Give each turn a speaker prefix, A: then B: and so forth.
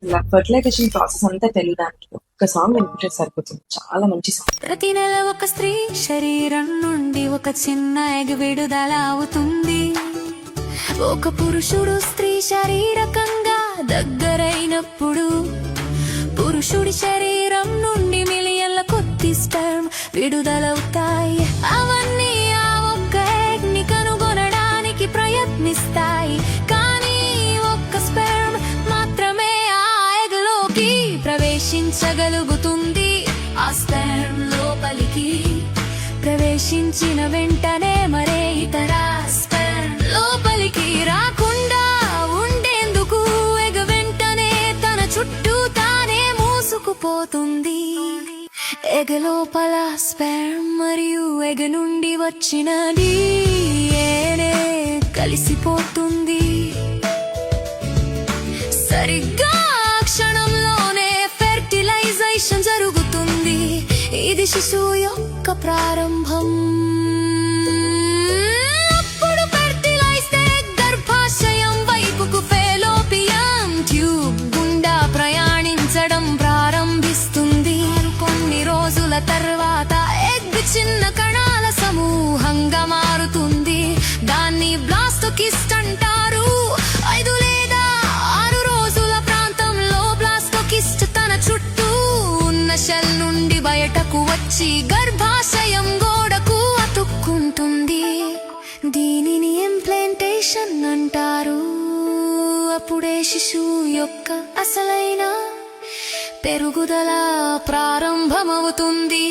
A: ఇలా fertilisation process అంతా తెలియడానికి ఒక్క సాంగ్ వినిపించే సరిపోతుంది. చాలా మంచి సాంగ్.
B: ప్రతి నెల ఒక స్త్రీ శరీరం నుండి ఒక చిన్న ఎగ్ విడుదల అవుతుంది. ఒక పురుషుడు స్త్రీ శారీరకంగా దగ్గరైనప్పుడు పురుషుడి శరీరం నుండి మిలియన్ల కొద్ది స్పెర్మ్ విడుదలవుతాయి. అవన్నీ ఆ ఒక్క ఎగ్ ని కనుగొనడానికి ప్రయత్నిస్తాయి. కానీ ఒక్క స్పెర్మ్ మాత్రమే ఆ ఎగ్ లోకి ప్రవేశించగలుగుతుంది. ఆ స్పెర్మ్ లోపలికి ప్రవేశించిన వెంటనే మరే ఇతర స్పెర్మ్ లోపలికి రాకుండా ఉండేందుకు ఎగ్ వెంటనే తన చుట్టూ తానే మూసుకుపోతుంది. ఎగ్ లోపల స్పెర్మ్ మరియు ఎగ్ నుండి వచ్చిన DNA కలిసిపోతుంది. సరిగ్గా క్షణంలోనే ఫెర్టిలైజేషన్ జరుగుతుంది. ఇది శిశువు యొక్క ప్రారంభం. అప్పుడు ఫెర్టిలైజ్డ్ ఎగ్ గర్భాశయం వైపుకు ఫెలోపియన్ ట్యూబ్ గుండా ప్రయాణించడం ప్రారంభిస్తుంది. కొన్ని రోజుల తర్వాత ఎగ్ చిన్న కణాల సమూహంగా మారుతుంది. దాన్ని బ్లాస్టోకిస్ట్ అంటారు. 5 లేదా 6 రోజుల ప్రాంతంలో బ్లాస్టోకిస్ట్ తన చుట్టూ ఉన్న షెల్ నుండి బయటకు వచ్చి గర్భాశయం గోడకు అతుక్కుంటుంది. దీనిని ఇంప్లాంటేషన్ అంటారు. అప్పుడే శిశువు యొక్క అసలైన పెరుగుదల ప్రారంభమవుతుంది.